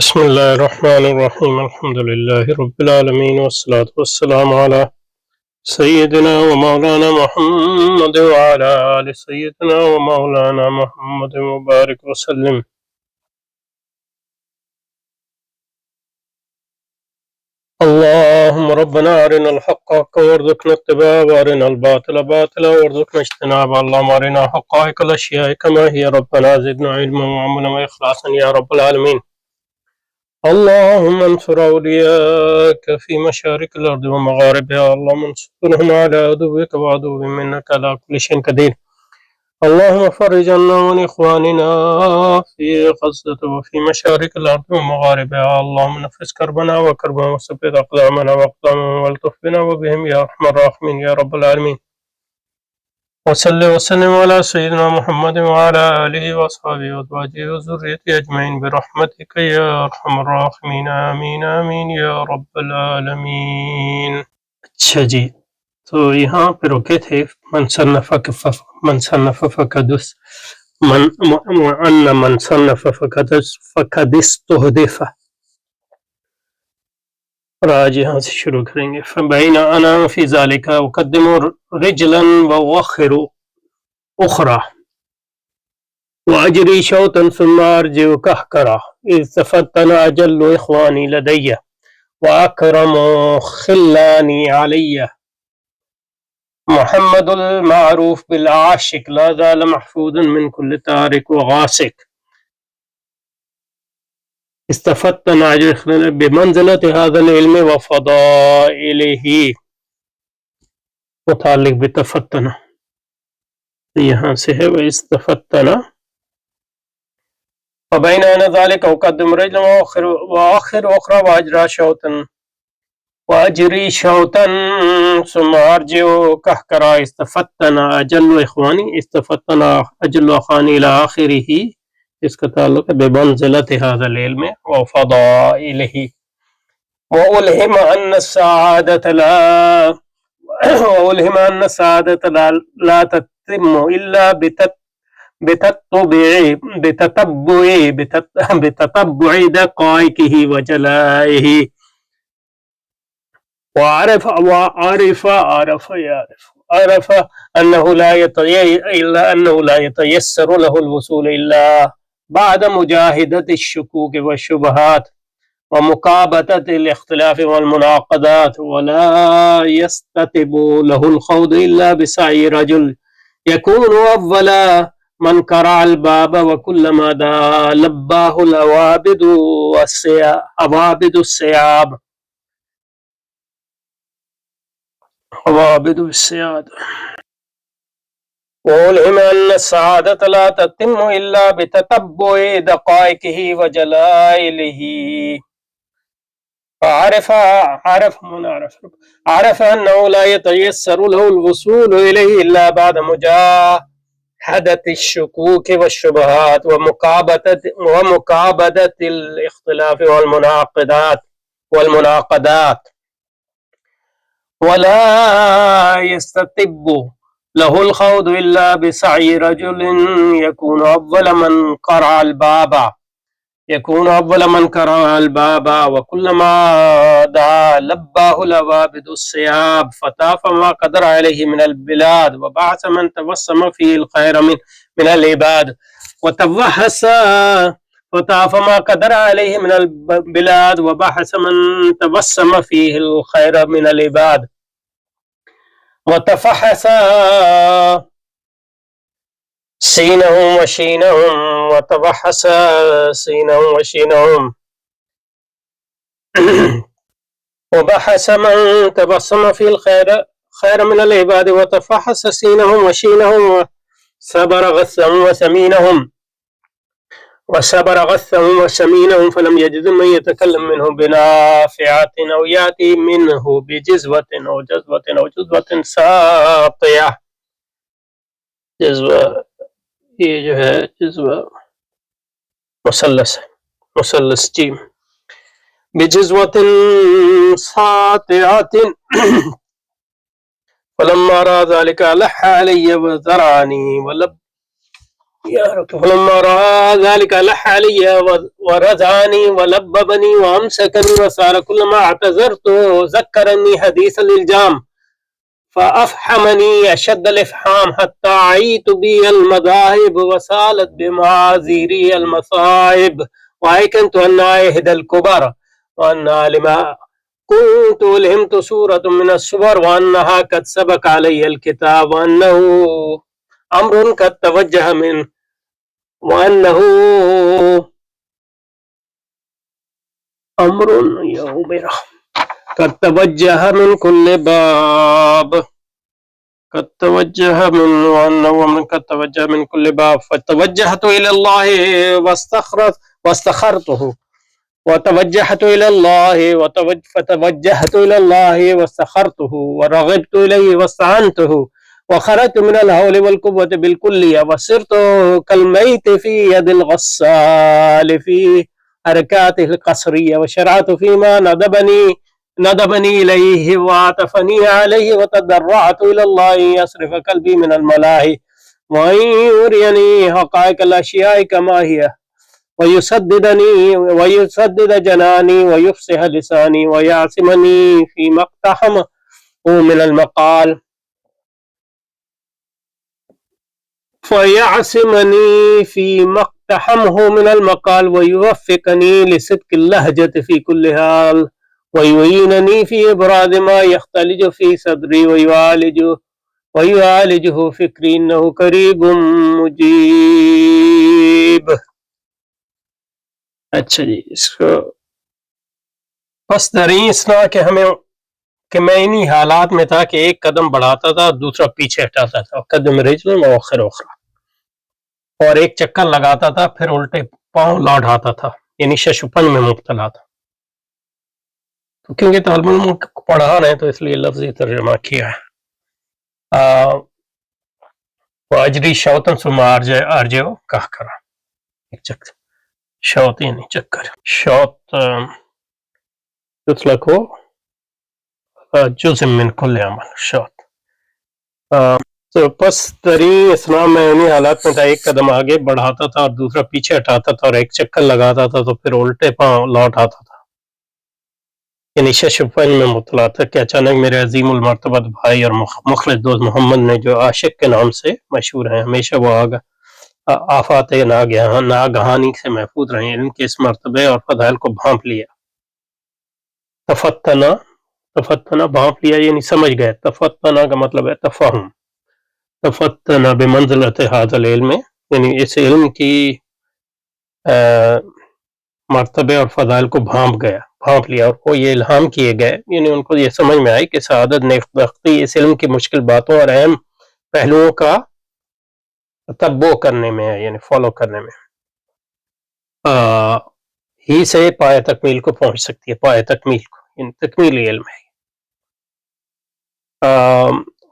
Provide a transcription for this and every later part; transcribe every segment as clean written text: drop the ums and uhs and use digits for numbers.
بسم الله الرحمن الرحيم الحمد لله رب العالمين والصلاة والسلام على سيدنا ومولانا محمد وعلى آل سيدنا ومولانا محمد وبارك وسلم. اللهم ربنا أرنا الحق حقا وارزقنا اتباعه وأرنا الباطل باطلا وارزقنا اجتنابه. اللهم أرنا حقائق الأشياء كما هي ربنا زدنا علما وعملا وإخلاصا يا رب العالمين. اللهم انصر أولياءك في مشارق الأرض ومغاربها. اللهم انصرهم على عدوك وعدوهم إنك على كل شيء قدير. اللهم فرج عنا وعن إخواننا في غزة وفي مشارق الأرض ومغاربها. اللهم نفس كربنا وكربهم وثبت أقدامنا وأقدامهم والطف بنا وبهم يا أرحم الراحمين يا رب العالمين. وصل وسلم على سيدنا محمد وعلى آله وأصحابه وأزواجه وذريته أجمعين برحمتك يا أرحم الراحمين آمين آمين یا رب العالمین. اچھا جی، تو یہاں پہ رکے تھے من صنف فقدس من صنف فقد استهدف، اور آج یہاں سے شروع کریں گے. فبین انا فی ذالک اقدم رجلا واخر اخرى واجری شوطا ثم ارجع کہکرا اذ تفتن اجل اخوانی لدی واکرم خلانی علی محمد المعروف بالعاشق لا زال محفوظا من كل تارك وغاسق استفتنا بمنزلة هذا العلم وفضائله. متعلق بتفتنا یہاں سے ہے واستفتنا. وبين ذلك أقدم رجلا وآخر أخرى وأجري شوطا ثم أرجع كهكرا استفتنا أجل إخواني استفتنا أجل أخواني إلى آخره. اس کا تعلق ہے بمنزلت هذا العلم وفضائله. وألهم أن السعادة لا تتم إلا بتتبع دقائقه وجلائه. وعرف أنه لا يتيسر له الوصول إلا بعد مجاهدة الشكوك والشبهات ومقابلة الاختلاف والمناقضات، ولا يستتب له الخوض إلا بسعي رجل يكون أول من قرع الباب وكلما لباه العوابد السياد. وألهم أن السعادة لا تتم إلا بتتبع دقائقه وجلائله. فعرف أنه لا يتيسر له الوصول إليه إلا بعد مجاهدة الشكوك والشبهات ومقابلة الاختلاف والمناقضات، ولا يستتب له الخوض إلا بسعي رجل يكون أول من قرع الباب وكلما دعا لباه العوابد السياب. فطاف ما قدر عليه من البلاد وبعث من توسم فيه الخير من العباد وطاف ما قدر عليه من البلاد وبحث من توسم فيه الخير من العباد وتفحص سينهم وشينهم وبحث من تبسم في الخير من العباد وتفحص سينهم وشينهم وصبر غثهم وسمينهم فلم يجد من يتكلم منه بنافعة أو يأتي منه بجزوة أو جزوة ساطعة. جزوة یہ جو ہے جزوہ مثلث جیم. بجزوة ساطعة فلما رأى ذلك ألح علي وذرعني يا رب. فلما رأى ذلك لح علي ورزعني ولببني وأمسكني وصار كلما اعتذرته ذكرني حديث الإلجام فأفحمني أشد الإفحام حتى عيت بي المذاهب وسالت بمعاذيري المصائب وأيقنت أنها إحدى الكبر وأنها لما كنت ألهمت سورة من السور وأنها قد سبق علي الكتاب وأنه أمر قد توجه من وأنه أمر يوم قد توجه من كل باب قد توجه من وأنه أمر قد توجه من كل باب فتوجهت إلى الله واستخرته وتوجهت إلى الله فتوجهت إلى الله واستخرته ورغبت إليه واستعنته وخرجت من الحول والقوة بالكلية وصرت كالميت في يد الغسال في حركاته القصرية وشرعت فيما ندبني إليه وعطفني عليه وتضرعت إلى الله أن يصرف قلبي من الملاهي وأن يريني حقائق الأشياء كما هي ويسدد جناني ويفصح لساني ويعصمني فيما اقتحمه من المقال ويوفقني لصدق اللهجة في كل حال ويعينني في إبراز ما يختلج في صدري ويعالجه فكري إنه قریب مجیب. اچھا جی، اس کو پس دریں اس طرح کہ میں انہی حالات میں تھا کہ ایک قدم بڑھاتا تھا دوسرا پیچھے ہٹاتا تھا قدم رجل مؤخر اخرى اور ایک چکر لگاتا تھا پھر الٹے پاؤں لوٹ آتا تھا، یعنی ششپن میں مبتلا تھا. تو کیونکہ طالب علم پڑھا رہے ہیں تو اس لیے لفظی ترجمہ کیا ہے. واجری شوطن ثم ارجع کہا کرا ایک چکر شوط یعنی چکر شوط یطلق جزء من کل عمل شوط. تو پس ترین اسلام میں انہی حالات میں تھا، ایک قدم آگے بڑھاتا تھا اور دوسرا پیچھے ہٹاتا تھا اور ایک چکر لگاتا تھا تو پھر الٹے پاؤں لوٹ آتا تھا، یعنی ششپن میں مبتلا تھا کہ اچانک میرے عظیم المرتبت بھائی اور مخلص دوست محمد نے جو عاشق کے نام سے مشہور ہیں، ہمیشہ وہ آفات ناگہانی سے محفوظ رہے ہیں، ان کے اس مرتبے اور فضائل کو بھانپ لیا. تفتنا بھانپ لیا یعنی سمجھ گئے. تفتنا کا مطلب ہے تفہم. تفتنا بمنزلت ھذا العلم یعنی اس علم کی مرتبے اور فضائل کو بھانپ لیا اور وہ یہ الہام کیے گئے، یعنی ان کو یہ سمجھ میں آئی کہ سعادت نیکبختی اس علم کی مشکل باتوں اور اہم پہلوؤں کا تتبع کرنے میں ہے، یعنی فالو کرنے میں ہی سے پائے تکمیل کو پہنچ سکتی ہے. پائے تکمیل کو یعنی تکمیلی علم ہے.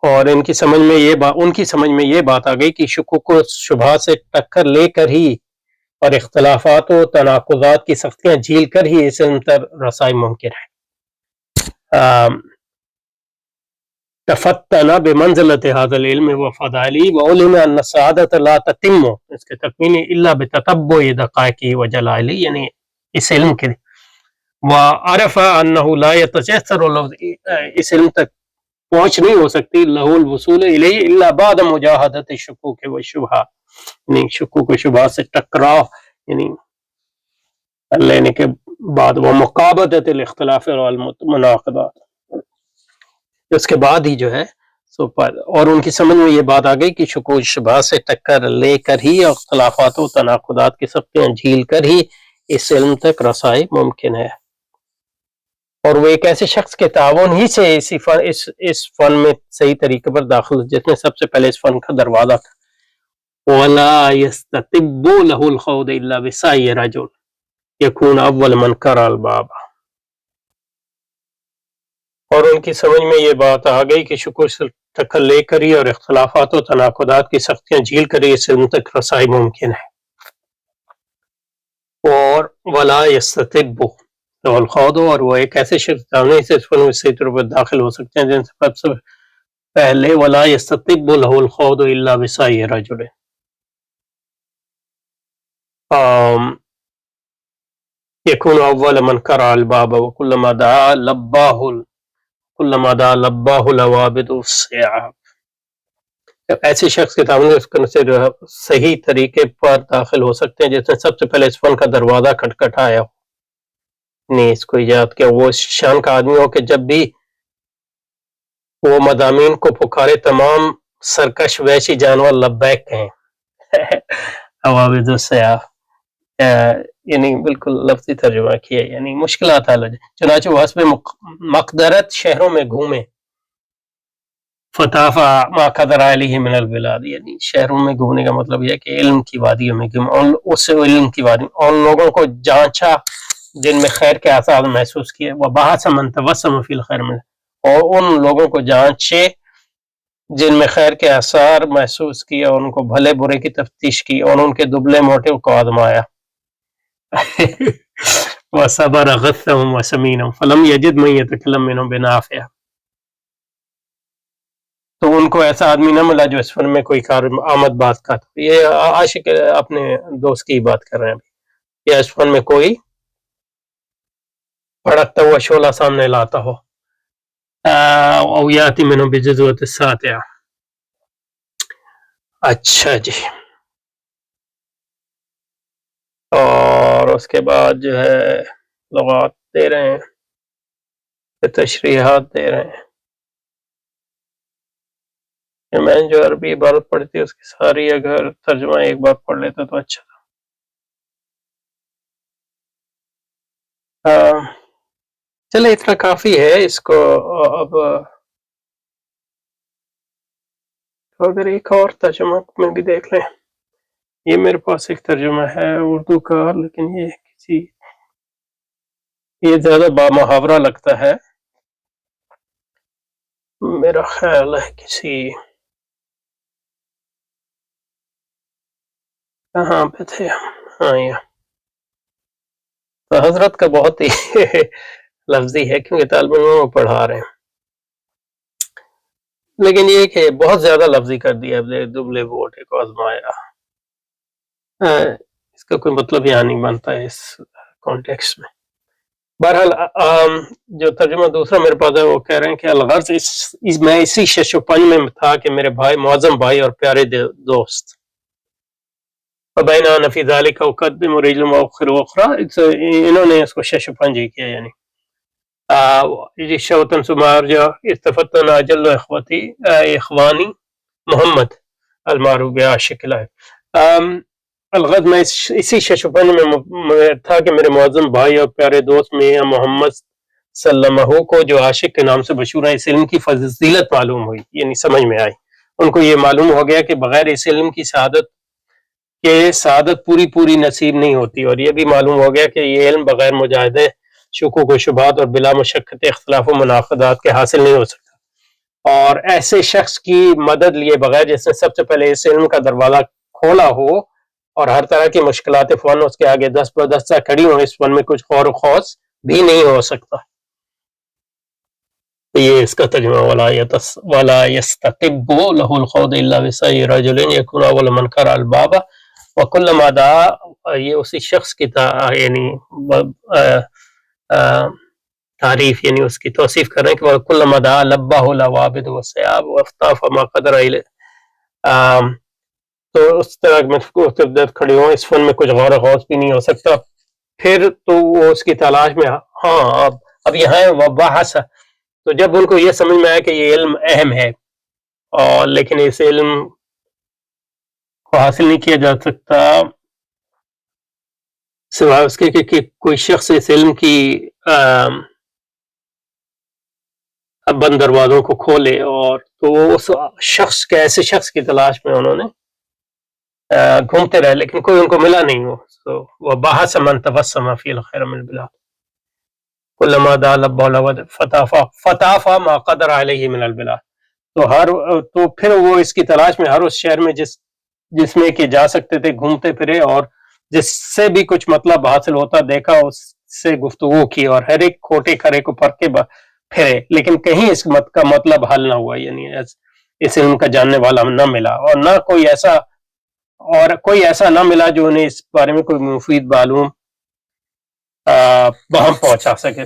اور ان کی سمجھ میں یہ بات آ گئی کہ شکوک و شبہات سے ٹکر لے کر ہی اور اختلافات و تناقضات کی سختیاں جھیل کر ہی اس علم تک رسائی ممکن ہے. تفتنا بمنزلت ھذا العلم وفضائلی وعلم ان السعادة لا تتم، اس کے تکمیل الا بتتبع دقائقی وجلائلی، یعنی اس علم کے وعرف انه لا يتجسر، اس علم تک پہنچ نہیں ہو سکتی لہ الوصول الیہ الا بعد مجاہدت الشکوک والشبہات، یعنی شکوک و شبہات سے ٹکراؤ یعنی لینے کے بعد وہ مقابلت الاختلاف والمناقضات، اس کے بعد ہی جو ہے اور ان کی سمجھ میں یہ بات آ گئی کہ شکوک و شبہات سے ٹکر لے کر ہی اور اختلافات و تناقضات کی سختیاں جھیل کر ہی اس علم تک رسائی ممکن ہے. اور وہ ایک ایسے شخص کے تعاون ہی سے اس فن میں صحیح طریقے پر داخل جس نے سب سے پہلے اس فن کا دروازہ تھا. وَلَا يَسْتَطِبُّ لَهُ الْخَوْضَ إِلَّا بِسَعْيِ رَجُلٍ يَكُونُ أَوَّلَ مَنْ قَرَأَ الْبَابَ. اور ان کی سمجھ میں یہ بات آ گئی کہ شکوک سے ٹکر لے کر ہی اور اختلافات و تناقضات کی سختیاں جھیل کر ہی اس علم تک رسائی ممکن ہے. اور وَلَا يَسْتَطِبُّ لَهُ الْخَوْضَ، اور وہ ایک ایسے شخص جانے سے اس فن میں صحیح طور پر داخل ہو سکتے ہیں جن سے سب سے پہلے وَلَا يَسْتَطِبُّ لَهُ الْخَوْضَ إِلَّا بِسَعْيِ رَجُلٍ، یکون اول من کرع الباب وکلما دعا لباہ العوابد السیاح. ایسے شخص کے تعامل سے جو ہے صحیح طریقے پر داخل ہو سکتے ہیں جس نے سب سے پہلے اس فن کا دروازہ کھٹکھٹایا ہو، نہیں اس کو یاد کیا، وہ اس شان کا آدمی ہو کہ جب بھی وہ مضامین کو پکارے تمام سرکش وحشی جانور لبیک کہیں. عوابد السیاح یعنی بالکل لفظی ترجمہ کیا، یعنی مشکلات حل ہو جائے. چنانچہ وہ حسب مقدرت شہروں میں گھومے، فتح ما قدر علیہ من البلاد، یعنی شہروں میں گھومنے کا مطلب یہ ہے کہ علم کی وادیوں میں گھومے، اس علم کی وادی اور لوگوں کو جانچا جن میں خیر کے آثار محسوس کیے، وبحث من توسم فی الخیر من، اور ان لوگوں کو جانچے جن میں خیر کے آثار محسوس کیے اور ان کو بھلے برے کی تفتیش کی اور ان کے دبلے موٹے کو آزمایا. وصبر غثهم وسمینهم فلم یجد من یتکلم منهم بنافع، تو ان کو ایسا آدمی نہ ملا جو اس فن میں کوئی کار آمد بات کا تھا. یہ عاشق اپنے دوست کی بات کر رہے ہیں، یا اس فن میں کوئی بھڑکتا ہوا شعلہ سامنے لاتا ہو. او یاتی منہ بجزوۃ الساطع. اچھا جی، اور اس کے بعد جو ہے لغات دے رہے ہیں، تشریحات دے رہے ہیں. میں جو عربی عبارت پڑھتی ہے اس کی ساری اگر ترجمہ ایک بار پڑھ لیتا تو اچھا تھا. چلے اتنا کافی ہے. اس کو اب اگر ایک اور ترجمہ میں بھی دیکھ لیں. یہ میرے پاس ایک ترجمہ ہے اردو کا، لیکن یہ زیادہ بامحاورہ لگتا ہے، میرا خیال ہے کسی کہاں پہ تھے. ہاں یہ تو حضرت کا بہت ہی لفظی ہے کیونکہ طالب علموں کو پڑھا رہے ہیں، لیکن یہ کہ بہت زیادہ لفظی کر دیا، دبلے بوٹے کو آزمایا. اس کا کوئی مطلب یہاں نہیں بنتا ہے اس کانٹیکسٹ میں. بہرحال جو ترجمہ دوسرا میرے پاس ہے وہ کہہ رہے ہیں کہ الغرض میں اسی شش و پنج میں تھا کہ میرے بھائی، معظم بھائی اور پیارے دوست، فبینا نفی ذالک اقدم رجل مؤخر اخرى، انہوں نے اس کو شش و پنج ہی کیا، یعنی شوطن سمارجا استفتنا اجل اخوانی محمد المعروف بعاشق اللہ. الغرض میں اسی شش و پنج میں تھا کہ میرے معظم بھائی اور پیارے دوست میاں محمد سلمہ کو جو عاشق کے نام سے مشہور ہے، اس علم کی فضیلت معلوم ہوئی، یعنی سمجھ میں آئی. ان کو یہ معلوم ہو گیا کہ بغیر اس علم کی سعادت پوری نصیب نہیں ہوتی، اور یہ بھی معلوم ہو گیا کہ یہ علم بغیر مجاہدے شکوک و شبہات اور بلا مشقت اختلاف و مناقضات کے حاصل نہیں ہو سکتا. اور ایسے شخص کی مدد لیے بغیر جس نے سب سے پہلے اس علم کا دروازہ کھولا ہو اور ہر طرح کی مشکلات فن اس کے آگے دست بدستہ کھڑی ہوں، اس فن میں کچھ غور و خوض بھی نہیں ہو سکتا. یہ اس کا ترجمہ ولا يستطب له الخوض الا بسعي رجل يكون اول من قرع الباب وكلما دعا. یہ اسی شخص کی یعنی تعریف، یعنی اس کی توصیف کر رہے ہیں کہ وكلما دعا لباه العوابد والسياب وافتاف ما قدر اليه. تو اس طرح میں کھڑی ہوں، اس فن میں کچھ غور و خوض بھی نہیں ہو سکتا. پھر تو وہ اس کی تلاش میں، ہاں اب یہاں وبحث، تو جب ان کو یہ سمجھ میں آیا کہ یہ علم اہم ہے اور لیکن اس علم کو حاصل نہیں کیا جا سکتا سوائے اس کے کہ کوئی شخص اس علم کی بند دروازوں کو کھولے، اور تو اس شخص کے ایسے شخص کی تلاش میں انہوں نے گھومتے رہے، لیکن کوئی ان کو ملا نہیں. وہ بحث من تبسم فی الخیر من البلاد کلما دعا لبہ العوابد فتح ما قدر علیہ من البلاد. تو پھر وہ اس کی تلاش میں ہر اس شہر میں جس میں کہ جا سکتے تھے گھومتے پھرے، اور جس سے بھی کچھ مطلب حاصل ہوتا دیکھا اس سے گفتگو کی، اور ہر ایک کھوٹے کھرے کو پرکھ کے پھرے، لیکن کہیں اس کا مطلب حل نہ ہوا، یعنی اس علم کا جاننے والا نہ ملا، اور نہ کوئی ایسا اور کوئی ایسا نہ ملا جو انہیں اس بارے میں کوئی مفید معلوم وہاں پہنچا سکے۔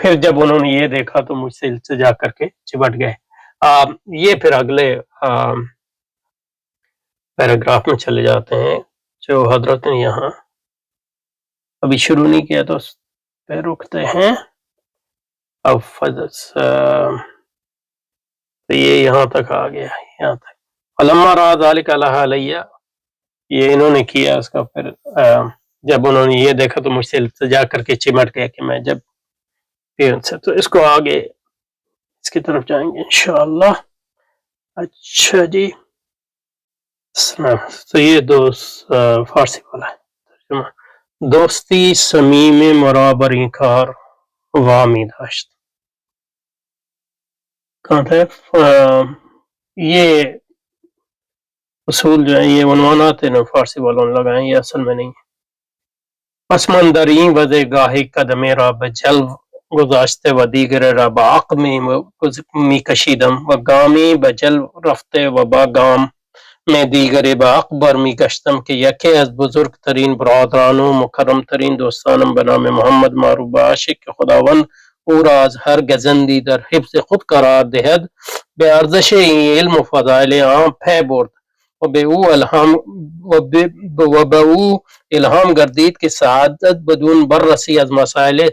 پھر جب انہوں نے یہ دیکھا تو مجھ سے التجا کر کے چمٹ گئے۔ یہ پھر اگلے پیراگراف میں چلے جاتے ہیں جو حضرت نے یہاں ابھی شروع نہیں کیا تو اس پہ رکتے ہیں۔ اب تو یہ یہاں تک آ گیا، یہاں تک علما را ذالک علیہ، یہ انہوں نے کیا اس کا۔ پھر جب انہوں نے یہ دیکھا تو مجھ سے التجا کر کے چمٹ گیا کہ میں جب ان سے، تو اس کو آگے اس کی طرف جائیں گے انشاءاللہ۔ اچھا جی، تو یہ فارسی والا ہے ترجمہ۔ دوستی سمیم مرابری کار وامی داشت، کہاں تھے؟ یہ اصول جو ہیں، یہ عنوانات ہیں فارسی والوں نے لگائیں، یہ اصل میں نہیں ہے۔ پس مندرین وزے گاہی قدم را بجلو گذاشته و دیگر را با عقم می کشیدم و گامی بجلو رفته و با گام میں دیگری با اکبر می گشتم که یکی از بزرگترین برادران و مکرم ترین دوستانم به نام محمد معروف به عاشق که خداوند او را از هر گزندی در حفظ خود قرار دهد به ارزش این علم و فضائل عام پی برد و به او الهام گردید که سعادت بدون بررسی از مسائل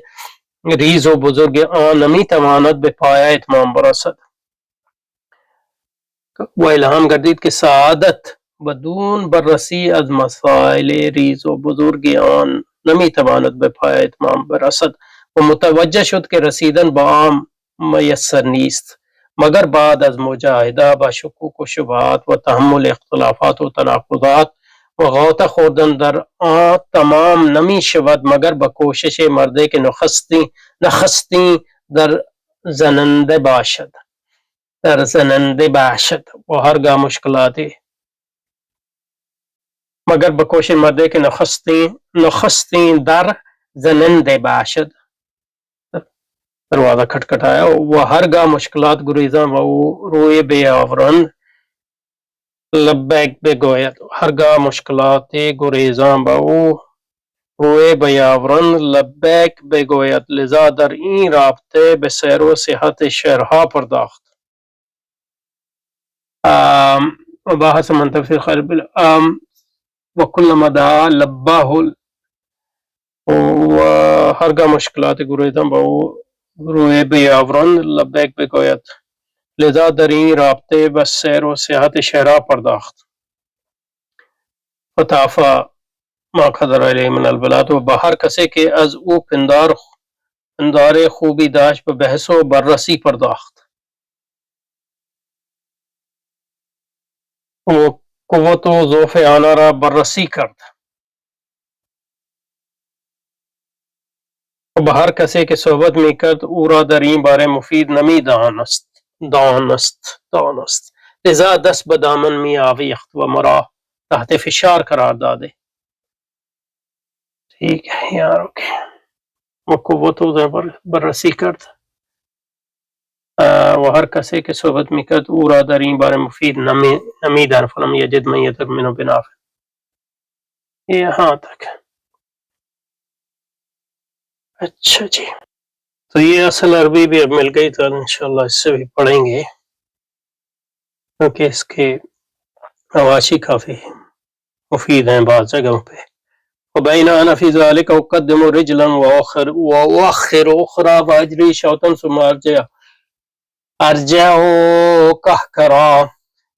ریز و بزرگ آن نمیتواند به پایه اتمام برسد. و الهام گردید که سعادت بدون بررسی از مسائل ریز و بزرگ آن نمیتواند به پایه اتمام برسد و متوجه شد که رسیدن به آن میسر نیست مگر بعد از مجاهده با شکوک و شبهات و تحمل اختلافات و تناقضات و غوطه خوردن در آن تمام نمی شود مگر با کوشش مرده که نخستی در زننده باشد و هرگاه مشکلاتی مگر با کوشش مرده که نخستی در زننده باشد، دروازہ کھٹکھٹایا، وہ ہرگاہ مشکلات گریزاں و روئے بیاورند لبیک بگوید، ہرگاہ مشکلات گریزاں و روئے بیاورند لبیک بگوید، لذا در این رابطه به سیر و صحت شعرها پرداخت. بحث منطق فی خرب و کل مدعا لباه و ہرگاہ مشکلات گریزاں و روئے بیاورند لبیک بگوید، لذا در این رابطه به سیر و صحت شعرها پرداخت. فتافا ما قدر علیه من البلاد، و با هر کسی که از او پندار خوبی داشت به بحث و بررسی پرداخت. و قوت و ضعف آنها را بررسی کرد. و به هر کسی که صحبت می کرد او را در این باره مفید نمی دانست، لذا دست به دامن می آویخت و مرا تحت فشار قرار داده. ٹھیک ہے یار، اوکے. و قوت و بررسی کرد و هر کسی که صحبت می کرد او را در این باره مفید نمی دان فلم یجد من یتق منو بنافع. یہاں تک. اچھا جی، تو یہ اصل عربی بھی اب مل گئی تو انشاءاللہ اس سے بھی پڑھیں گے کیونکہ اس کے حواشی کافی مفید ہیں بعض جگہوں پہ. وبین انا فی ذلک اقدم رجلا واخر اخرى واجری شوطا ثم ارجع قهقرا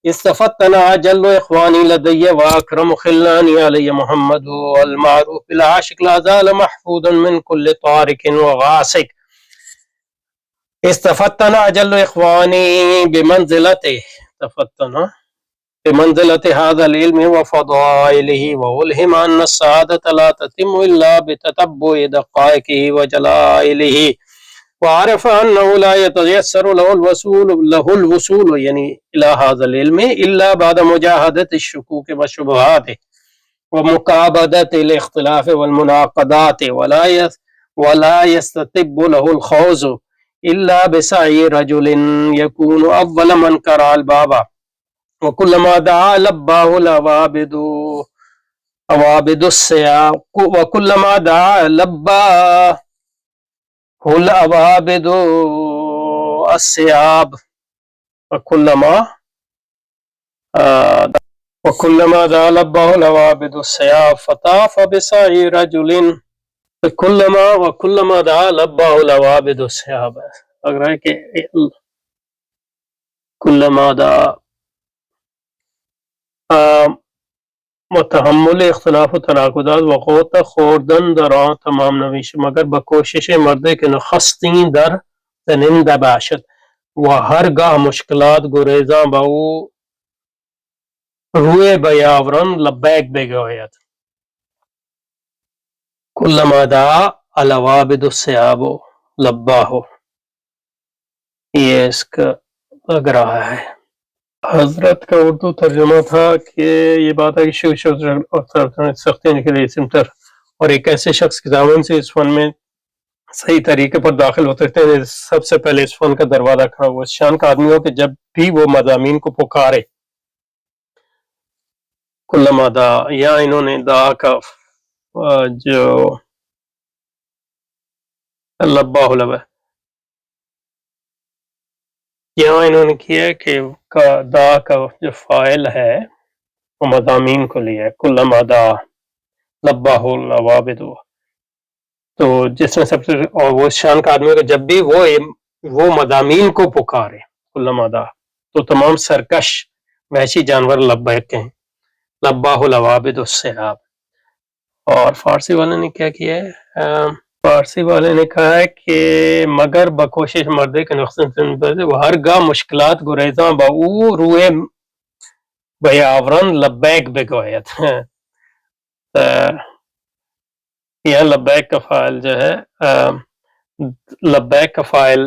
استفتنا جل اخوانی لدی واکرم خلانی علی محمد والمعروف بالعاشق لا زال محفوظا من كل طارق وغاسق. استفتنا جل اخوانی بمنزلة هذا العلم وفضائله والهم أن السعادة لا تتم إلا بتتبع دقائقه وجلائله وعرف أنه لا يتيسر له الوصول يعني إلى هذا العلم إلا بعد مجاهدة الشكوك والشبهات ومكابدة الاختلاف والمناقضات ولا يستتب له الخوض إلا بسعي رجل يكون أول من قرع الباب وكلما دعا لباه العوابد عوابد السياب وكلما دعا لباه العوابد السياب وكلما وكلما دعا لباه العوابد السياب فطاف بسعي رجل وكلما دعا لباه العوابد السياب. اگر ہے کہ كلما دعا متحمل اختلاف و تناقضات وقوت خوردن در تمام نویش مگر بکوشش مرده که نخستین در زننده باشد و هرگاه مشکلات گریزان با او روی بیاوران لبیک بگوید. کلما دعا العوابد السیاب لباہو. یہ اس کا لگ رہا ہے. حضرت کا اردو ترجمہ تھا کہ یہ بات ہے کہ سختی نکلے اسم تر اور ایک ایسے شخص کے دامن سے اس فن میں صحیح طریقے پر داخل ہوتے ہیں سب سے پہلے اس فن کا دروازہ کھڑا ہوا. اس شان کا آدمی ہو کہ جب بھی وہ مضامین کو پکارے کلما دا یا انہوں نے دا کا جو لباہ لبا یہاں انہوں نے کیا کہ دا کا جو فاعل ہے وہ مضامین کو لیا ہے. کلما دا لباہ العوابد تو جس میں سب سے اور وہ شان کا آدمی کو جب بھی وہ مضامین کو پکارے کلما دا تو تمام سرکش وحشی جانور لبیک کہیں. لباہ العوابد السیاب. اور فارسی والے نے کیا کیا ہے؟ فارسی والے نے کہا ہے کہ مگر بکوشش مردے کے نقصان وہ ہر گاہ مشکلات گریزاں با او روئے بیاورن لبیک بگوید. یہاں لبیک کا فاعل جو ہے لبیک کا فاعل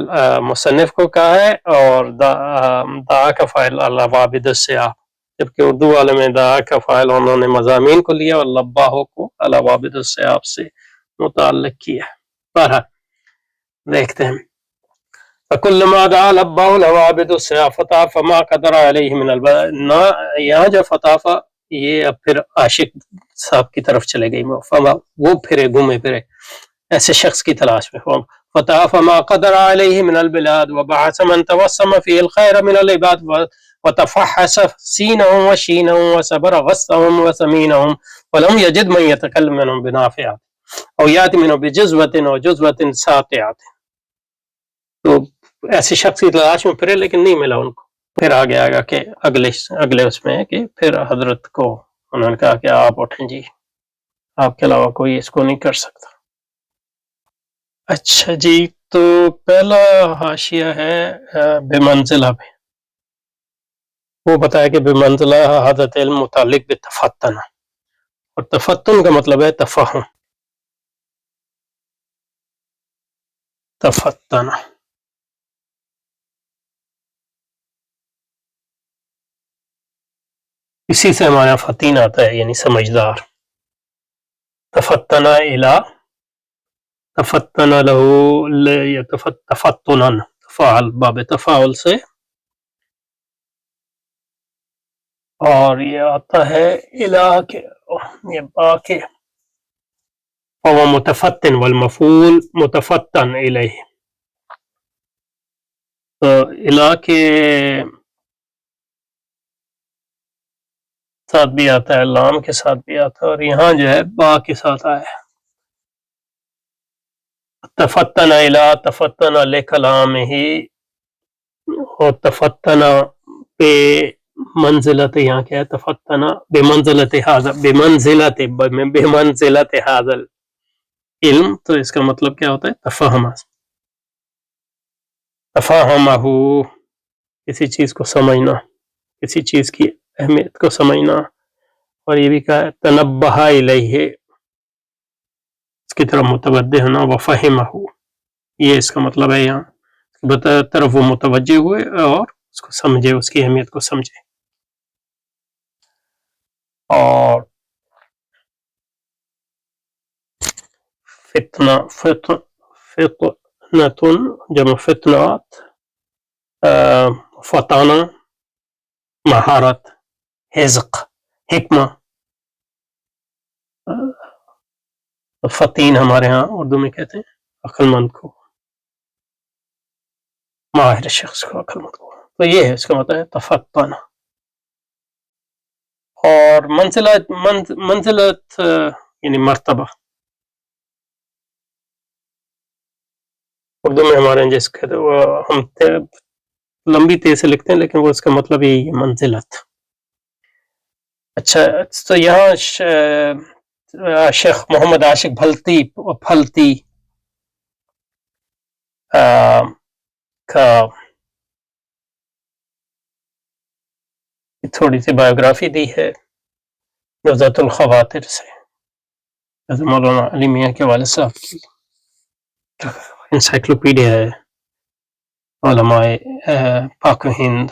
مصنف کو کہا ہے اور دا کا فاعل العوابد السیاب جبکہ اردو والے میں دا کا فاعل انہوں نے مضامین کو لیا اور لباہو کو العوابد السیاب سے متعلق کیا. بہرحال دیکھتے ہیں. فَكُلَّمَا دَعَا لَبَّاهُ الْعَوَابِدُ السِّيَابُ فَطَافَ مَا قَدَرَ عَلَيْهِ مِنَ الْبَدَنِ. یہاں جو فطافہ یہ اب پھر عاشق صاحب کی طرف چلے گئی وہ پھرے گھومے پھرے ایسے شخص کی تلاش میں. فَطَافَ مَا قَدَرَ عَلَيْهِ مِنَ الْبِلَادِ وَبَعَثَ مَنْ تَوَسَّمَ فِيهِ الْخَيْرَ مِنَ الْعِبَادِ وَتَفَحَّصَ سِينَهُمْ وَشِينَهُمْ وَصَبَرَ غَصَّهُمْ وَسَمِينَهُمْ وَلَمْ يَجِدْ مَنْ يَتَكَلَّمُ مِنْهُمْ بِنَافِعَةٍ أو يأتي منه بجزوة أو جزوة ساطعة. تو ایسے شخص کی تلاش میں پھرے لیکن نہیں ملا ان کو. پھر آگے آگا کہ اگلے اس میں ہے کہ پھر حضرت کو انہوں نے کہا کہ آپ اٹھیں جی آپ کے علاوہ کوئی اس کو نہیں کر سکتا. اچھا جی تو پہلا حاشیہ ہے بے منزلہ پہ. وہ بتایا کہ بے منزلہ حضرت علم متعلق بتفتن اور تفتن کا مطلب ہے تفہم. تفتن اسی سے ہمارا فتین آتا ہے یعنی سمجھدار. تفتن الہ تفتن لہو تفتنن تفاعل باب تفاعل سے اور یہ آتا ہے الہ کے یہ با کے اور متفتن والمفعول متفتن الیہ. تو الہ کے ساتھ بھی آتا ہے لام کے ساتھ بھی آتا ہے اور یہاں جو ہے با کے ساتھ آیا ہے. تفتن الہ تفتن لکلامہ اور تفتن پہ منزلت یہاں کیا ہے تفتن بمنزلت حاضر علم. تو اس کا مطلب کیا ہوتا ہے تفہمہ کسی چیز کو سمجھنا کسی چیز کی اہمیت کو سمجھنا. اور یہ بھی کہا ہے تنبہ الیہ اس کی طرف متوجہ ہونا وفہمہ یہ اس کا مطلب ہے یہاں طرف وہ متوجہ ہوئے اور اس کو سمجھے اس کی اہمیت کو سمجھے. اور فتنتن جمع فتنات فتانہ مہارت، حذق، حکمہ. فطین ہمارے ہاں اردو میں کہتے ہیں عقل مند کو، ماہر شخص کو، عقل مند کو. تو یہ ہے اس کا مطلب ہے تفتن. اور منزلت یعنی مرتبہ. اردو میں ہمارے جیسے کہتے ہیں وہ ہم لمبی تے سے لکھتے ہیں لیکن وہ اس کا مطلب یہی ہے منزلت. اچھا تو یہاں شیخ محمد عاشق پھلتی کا تھوڑی سی بایوگرافی دی ہے نزہۃ الخواطر سے، مولانا علی میاں کے والد صاحب کی انسائکلوپیڈیا ہے علماء پاک و ہند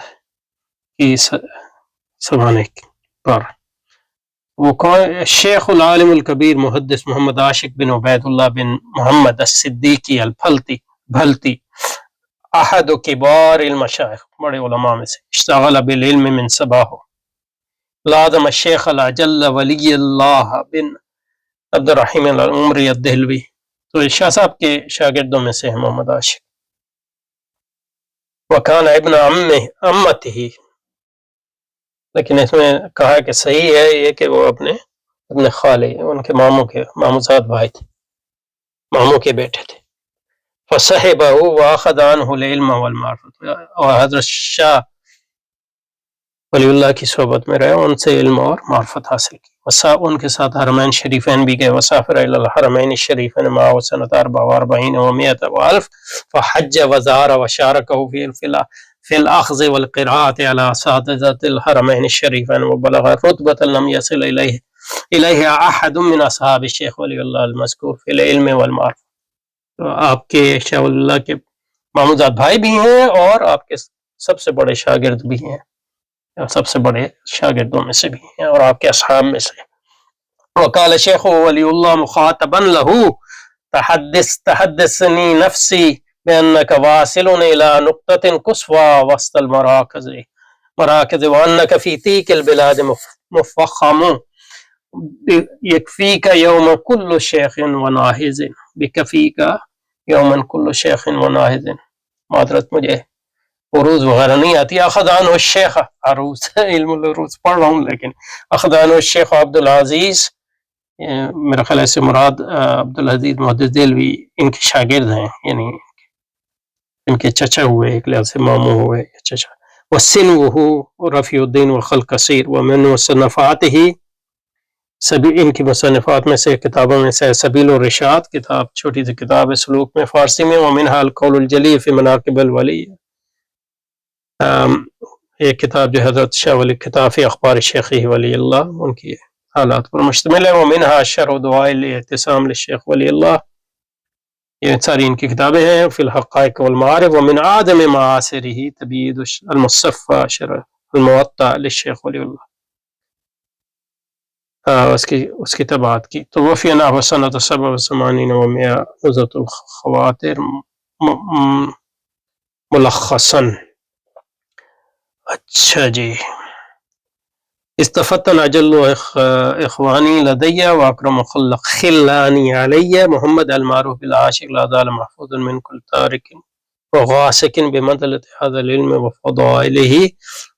کی سوانے پر. وہ کون؟ شیخ العالم الکبیر محدث محمد عاشق بن عبید اللہ بن محمد الصدیقی بھلتی احد کبار المشائخ، بڑے علماء میں سے. اشتغل بالعلم من صباح، لازم الشیخ العجل ولی اللہ بن عبد الرحیم العمری الدہلوی. تو شاہ صاحب کے شاگردوں میں سے ہے محمد عاشق. وکان ابن امتہ، لیکن اس میں کہا کہ صحیح ہے یہ کہ وہ اپنے خالے ان کے ماموزاد بھائی تھے، ماموں کے بیٹے تھے. فصحبہ واخذ عنہ العلم والمعرفت، اور حضرت شاہ ولی اللہ کی صحبت میں رہے، ان سے علم اور معرفت حاصل کی. ان کے ساتھ حرمین شریفین بھی گئے. وسافر الی الحرمین الشریفین معه سنة 44 و100 والف، فحج وزار وشارکہ فی الاخذ والقراءة على اساتذة الحرمین الشریفین، وبلغ رتبۃ لم يصل الیہ احد من اصحاب الشیخ ولی اللہ المذکور فی العلم والمعرفت. تو آپ کے شاہ ولی اللہ کے ماموزاد بھائی بھی ہیں اور آپ کے سب سے بڑے شاگرد بھی ہیں، سب سے بڑے شاگردوں میں سے بھی ہیں اور آپ کے اصحاب میں سے. وقال شیخ ولی اللہ مخاطبا له تحدثنی نفسی بانك واصل الى نقطة قصوى وسط المراكز وانك في تلك البلاد مفخم يكفيك يوم كل شيخ وناهز بكفيك يوما كل شيخ وناهز. معذرت مجھے عروض وغیرہ نہیں آتی. اخذ عنہ الشیخ، عروض علم العروض پڑھ رہا ہوں لیکن اخذ عنہ الشیخ عبدالعزیز، میرا خیال ہے سے مراد عبدالعزیز محدث دہلوی ان کے شاگرد ہیں، یعنی ان کے چچا ہوئے، ایک لحاظ سے ماموں ہوئے چچا. وسنوہ رفیع الدین والخلق کثیر ومن مصنفاتہ، سبھی ان کی مصنفات میں سے کتابوں میں سے سبیل الرشاد کتاب، چھوٹی سی کتاب ہے سلوک میں فارسی میں. ومنها القول الجلی فی مناقب الولی، ایک کتاب جو حضرت شاہ ولی کتاب فی اخبار شیخی ولی اللہ، ان کی حالات پر مشتمل ہے. ومنها شرح دعاء الاعتصام للشیخ ولی اللہ، یہ ساری ان کی کتابیں ہیں. فی الحقائق والمعارف. ومن اعظم معاصرہ تبیید المصفى شرح الموطأ للشیخ ولی اللہ، اس کی تبعات کی. تو وفی نحو سنۃ 87 و100 نزہۃ الخواطر ملخصا. اچھا جی. استفتن اجل اخوانی لدی واکرم خلانی علی محمد المعروف بالعاشق لا زال محفوظ من كل تارک وغاسق بمنزلة هذا العلم وفضائله،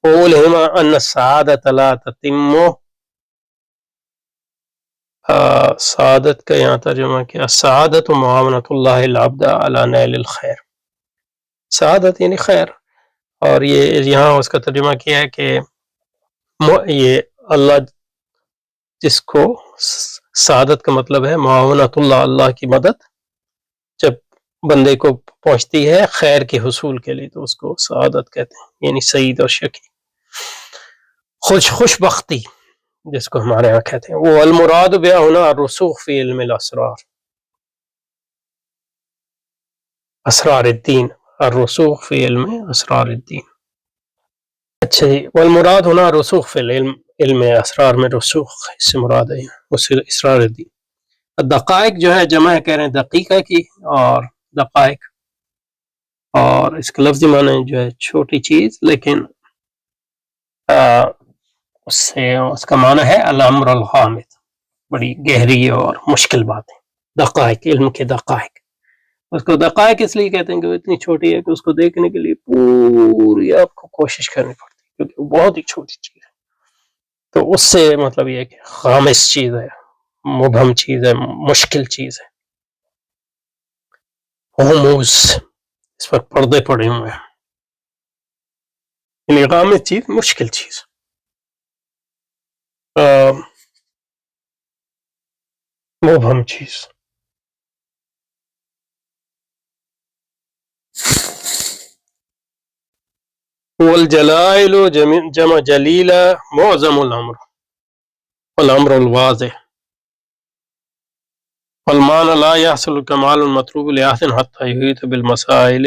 وأولهم أن السعادة لا تتم. سعادت کا یہاں ترجمہ کیا، سعادت و معاونۃ اللہ العبد علی نیل الخیر. سعادت یعنی خیر، اور یہ یہاں اس کا ترجمہ کیا ہے کہ یہ اللہ جس کو سعادت کا مطلب ہے معاونۃ اللہ، اللہ کی مدد جب بندے کو پہنچتی ہے خیر کے حصول کے لیے تو اس کو سعادت کہتے ہیں، یعنی سعید اور شقی، خوش بختی جس کو ہمارے یہاں کہتے ہیں. وہ المراد بها هنا الرسوخ فی علم الاسرار، اسرار الدین، الرسوخ فی علم اسرار الدین. اچھا جی. والمراد ہونا رسوخ فی العلم، علم اسرار میں رسوخ اس سے مراد ہے اسرار الدین. دقائق جو ہے جمع کہہ رہے ہیں دقیقہ کی، اور دقائق، اور اس کا لفظی معنی جو ہے چھوٹی چیز، لیکن اس سے اس کا معنی ہے الامر الغامض، بڑی گہری اور مشکل بات ہے، دقائق، علم کے دقائق. اس کو دقائق اس لیے کہتے ہیں کہ وہ اتنی چھوٹی ہے کہ اس کو دیکھنے کے لیے پوری آپ کو کوشش کرنی پڑتی ہے، کیونکہ وہ بہت ہی چھوٹی چیز ہے. تو اس سے مطلب یہ کہ غامض چیز ہے، مبہم چیز ہے، مشکل چیز ہے. غموس، اس پر پردے پڑے ہوئے ہیں، یعنی غامض چیز، مشکل چیز. مبہم چیز. والجلائل جمع جلیلہ معظم الامر والامر الواضح والمعنى لا يحصل الكمال المطلوب لأحد حتى يحيط بالمسائل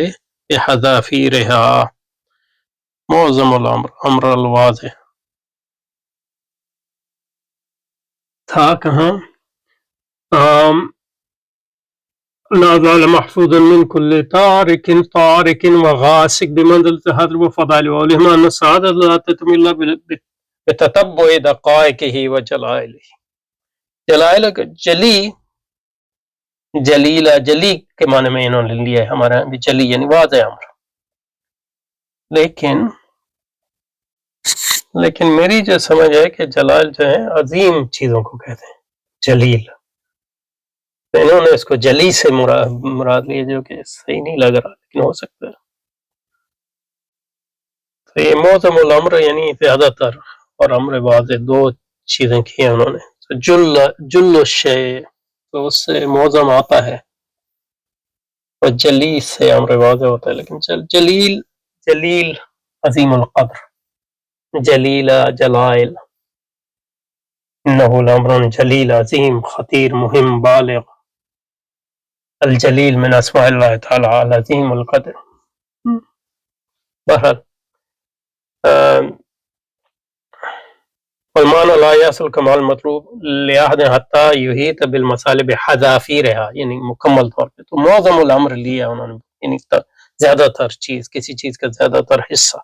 بحذافيرها. معظم الامر، امر الواضح تھا کہاں؟ لا زال محفوظا من كل طارق وغاسق بمنزلة حذر وفضائل، وعلم أن السعادة لا تتم إلا بتتبع دقائقه وجلائله. جلائل جلیلہ، جلی کے معنی میں انہوں نے لیا ہے، ہمارا بھی جلی یعنی واضح امر. لیکن میری جو سمجھ ہے کہ جلال جو ہے عظیم چیزوں کو کہتے ہیں، جلیل. انہوں نے اس کو جلی سے مراد لیا، جو کہ صحیح نہیں لگ رہا، لیکن ہو سکتا ہے. تو یہ معظم الامر یعنی زیادہ تر، اور امر واضح، دو چیزیں کی ہیں انہوں نے. تو جل الشیء، تو اس سے معظم آتا ہے، اور جلی سے امر واضح ہوتا ہے. لیکن جلیل عظیم القدر، جلیلہ، جلائل، انه الامر جلیل عظیم خطیر مہم بالغ. الجلیل من اسماء اللہ تعالی العظیم القدر. بہرحال والمعنى لا يصل كمال مطلوب لأحد حتى يحيط بالمسائل بحذافيرها، یعنی مکمل طور پہ. تو معظم الامر لیا انہوں نے، یعنی زیادہ تر چیز، کسی چیز کا زیادہ تر حصہ.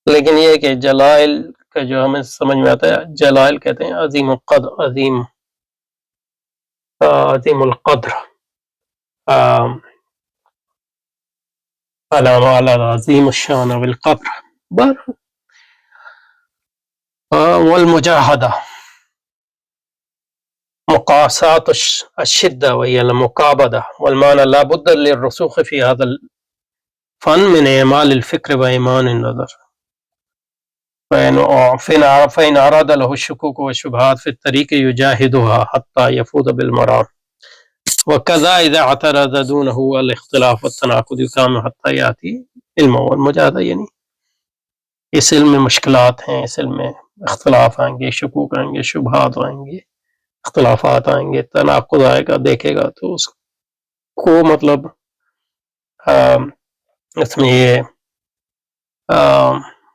لیکن یہ کہ جلائل کا جو ہمیں سمجھ میں آتا ہے، جلائل کہتے ہیں عظیم القدر، عظیم القدر، علامہ عظیم الشان والقدر. والمجاہدہ مقاسات الشدہ وهي المقابضة، والمعنى لا بد للرسوخ في هذا الفن من إعمال الفكر وإيمان النظر، فإن أراد له الشكوك والشبهات في الطريق يجاهدها حتى يفوز بالمرام. وكذا إذا اعترض دونه الاختلاف والتناقض يقام حتى يأتي علم. والمجاہدہ یعنی اس علم میں مشکلات ہیں، اس علم میں اختلاف آئیں گے، شکوک آئیں گے، شبہات آئیں گے، اختلافات آئیں گے، تناقض آئے گا، دیکھے گا تو اس کو مطلب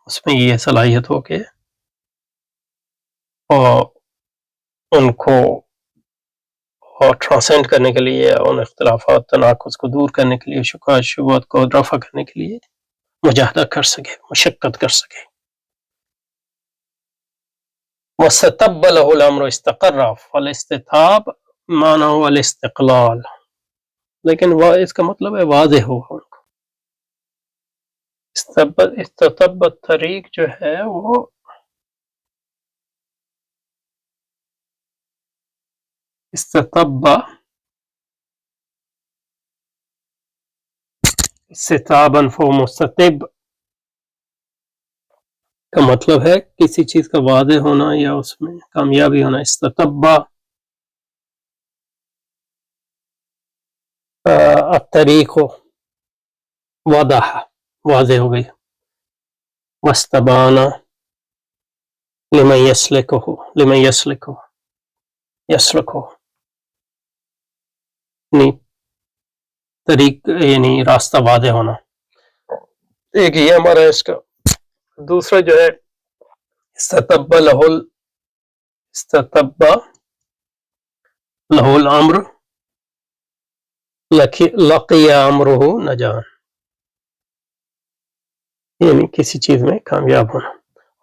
اس میں یہ صلاحیت ہو کے اور ان کو ٹرانسینڈ کرنے کے لیے، ان اختلافات، تناقض کو دور کرنے کے لیے، شبہات کو رفع کرنے کے لیے مجاہدہ کر سکے، مشقت کر سکے. وَسَتَبَّ لَهُ الْأَمْرُ اسْتَقَرَّ، فالاستتاب معنی ہو الاستقلال، لیکن اس کا مطلب ہے واضح ہوگا ان کو. استتب طریق جو ہے وہ استتب، استتاباً فو مستتب کا مطلب ہے کسی چیز کا واضح ہونا یا اس میں کامیابی ہونا. استتبا الطریق وضح، واضح ہو گئی. واستبانا لمن یسلکو یعنی طریق، یعنی راستہ واضح ہونا. ایک یہ ہمارا اس کا. دوسرا جو ہے استتب لہ الامر لقی امرہ نجان، یعنی کسی چیز میں کامیاب ہونا.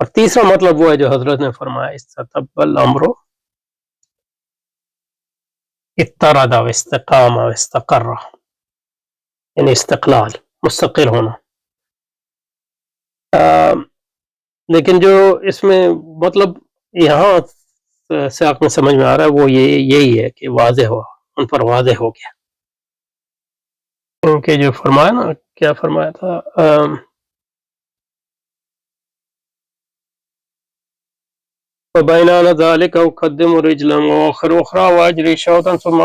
اور تیسرا مطلب وہ ہے جو حضرت نے فرمایا استتب الامر اضطرد و استقام و استقر، یعنی استقلال، مستقل ہونا۔ لیکن جو اس میں مطلب یہاں سیاق میں سمجھ میں آ رہا ہے وہ یہی ہے کہ واضح ہوا، ان پر واضح ہو گیا، کیونکہ جو فرمایا نا، کیا فرمایا تھا، فَبَيْنَ ذَلِكَ أُقَدِّمُ رِجْلًا وَأُخَرُ أُخْرَى وَأَجْرِي شَوْطًا ثُمَّ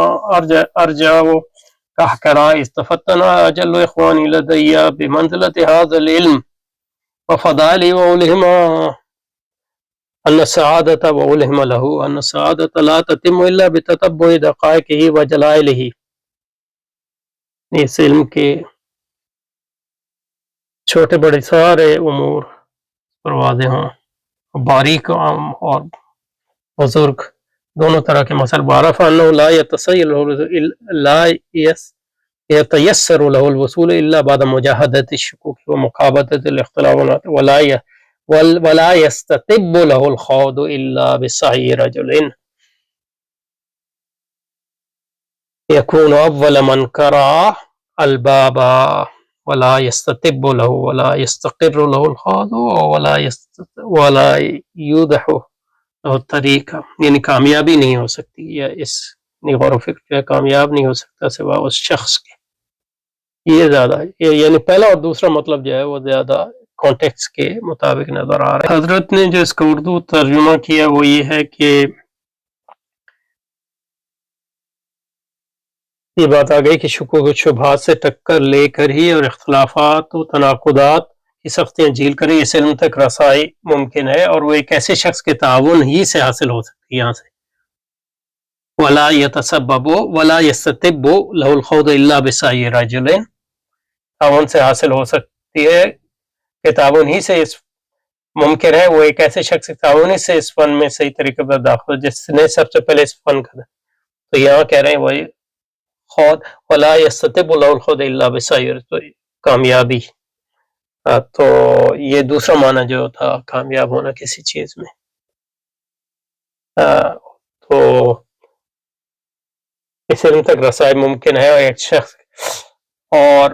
أَرْجَعُ كَحْكَرَى اسْتَفَتَّنَا أَجَلُّ إِخْوَانِي لَدَيَّ بِمَنْزِلَةِ هَذَا الْعِلْمِ وَفَضَائِلِهِ وَأُلْهِمَ أن السعادة وألهم له أن السعادة لا تتم إلا بتتبع دقائقه وجلائله۔ اس علم کے چھوٹے بڑے سارے امور پر واضح ہوں، باریک عام اور بزرگ دونوں طرح کے مسائل، بعرف انه لا يتيسر له الوصول الا بعد مجاهدة الشكوك ومقابلة الاختلافات ولا يستتب له الخوض الا بسعي رجل يكون اول من قرع الباب ولا يستتب له ولا يستقر له الخوض ولا يوضح له الطريق، یعنی کامیابی نہیں ہو سکتی، یا اس غور و فکر جو ہے کامیاب نہیں ہو سکتا سوا اس شخص کے۔ یہ زیادہ یعنی پہلا اور دوسرا مطلب جو ہے وہ زیادہ کانٹیکس کے مطابق نظر آ رہا ہے۔ حضرت نے جو اس کا اردو ترجمہ کیا وہ یہ ہے کہ یہ بات آ گئی کہ شکوک و شبہات سے ٹکر لے کر ہی اور اختلافات و تناقضات کی سختیاں جھیل کر ہی اس علم تک رسائی ممکن ہے، اور وہ ایک ایسے شخص کے تعاون ہی سے حاصل ہو سکتی ہے۔ یہاں سے وَلَا يَتَسَبَّبُ وَلَا يَسْتَتِبُّ لَهُ الْخَوْضُ إِلَّا بِسَعْيِ رَجُلٍ، تعاون سے حاصل ہو سکتی ہے کہ تعاون ہی سے اس ممکن ہے، وہ ایک ایسے شخص تعاون ہی سے اس فن میں صحیح طریقے پر داخل جس نے سب سے پہلے اس فن کا، تو یہاں کہہ رہے ہیں وہی خود وَلَا يَسْتَتِبُّ لَهُ الْخَوْضُ إِلَّا بِسَعْيِ، تو کامیابی، تو یہ دوسرا معنی جو تھا کامیاب ہونا کسی چیز میں، تو اس علم تک رسائی ممکن ہے، اور ایک شخص اور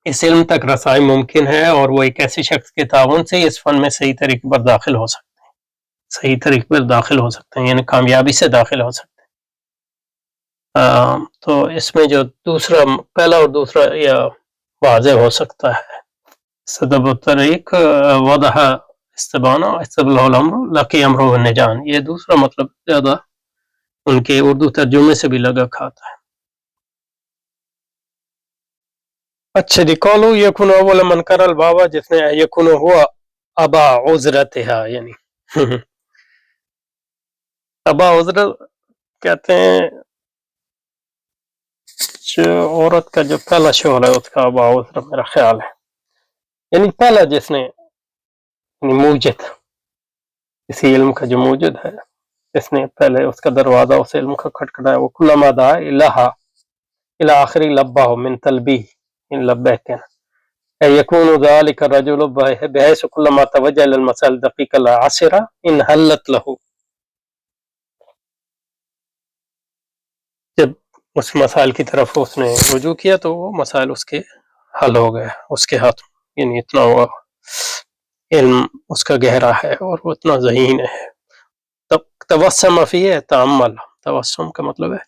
اس علم تک رسائی ممکن ہے اور وہ ایک ایسے شخص کے تعاون سے اس فن میں صحیح طریقے پر داخل ہو سکتے ہیں، صحیح طریقے پر داخل ہو سکتے ہیں، یعنی کامیابی سے داخل ہو سکتے ہیں۔ تو اس میں جو دوسرا پہلا اور دوسرا یا واضح ہو سکتا ہے، صدب الطریق وضح استبانہ استبلہ الامر لقی امر النجان، یہ دوسرا مطلب زیادہ ان کے اردو ترجمے سے بھی لگا کھاتا ہے۔ اچھا جی، قولو یکن اول من قرع الباب، جس نے یکن ہوا ابا عذرتہا، یعنی ابا عذرت کہتے ہیں جو عورت کا جو پہلا شوہر ہے اس کا ابا عذرت میرا خیال ہے، یعنی پہلا جس نے یعنی موجد اسی علم کا جو موجد ہے، اس نے پہلے اس کا دروازہ اس علم کا کھٹکھٹایا، وہ کلما دعا الہا الی آخری لبہ من تلبیہ ان لبیک یکون ذلک الرجل بحیث کلما توجہ الی المسائل الدقیقہ العسرہ ان حلت لہ، جب اس مسائل کی طرف اس نے رجوع کیا تو وہ مسائل اس کے حل ہو گئے اس کے ہاتھ، یعنی اتنا ہوا علم اس کا گہرا ہے اور وہ اتنا ذہین ہے۔ توسم فی ہے تعمل، توسم کا مطلب ہے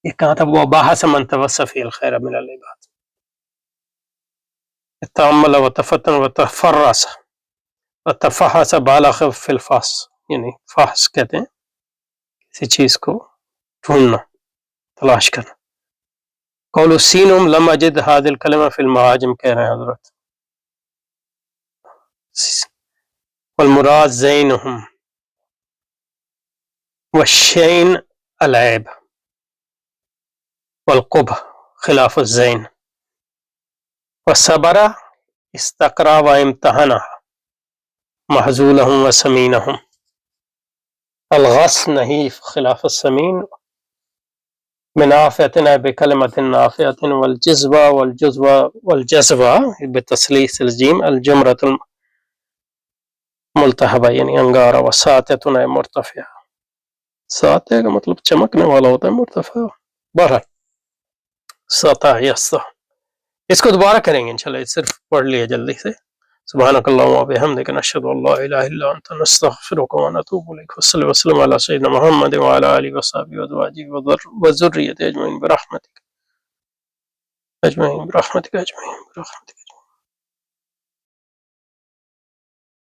یہ کہا تھا وہ باحث من توسم فی الخیر من العباد، تعمل و تفتن و تفرس و تفحص بالغ فی الفحص، یعنی فحص کہتے ہیں کسی چیز کو ڈھونڈنا، تلاش کرنا۔ قول سینم لم اجد هذه الکلمہ فی المعاجم، کہہ رہے ہیں حضرت، والمراد زینہم والشین العیب والقبح خلاف الزین، والصبر استقرا و امتحنہ محزولہم و سمینہم، الغص نحیف خلاف السمین من آفیتنا بکلمت نافیت والجذبہ والجذبہ بتسلیث الجیم الجمرۃ ملتحبہ یعنی انگارہ، وساطتن ہے مرتفع، ساتح کا مطلب چمکنے والا ہوتا ہے، مرتفع بہرحال سطح یسطح. اس کو دوبارہ کریں گے انشاءاللہ، صرف پڑھ لیا جلدی سے. سبحانک اللہم و بحمدک، نشہد ان لا الہ الا انت، نستغفرک و نتوب الیک، وصلی اللہ وسلم علی سیدنا محمد وعلی آلہ وصحبہ وازواجہ وذریتہ اجمعین برحمتک اجمعین برحمتک اجمعین برحمتک.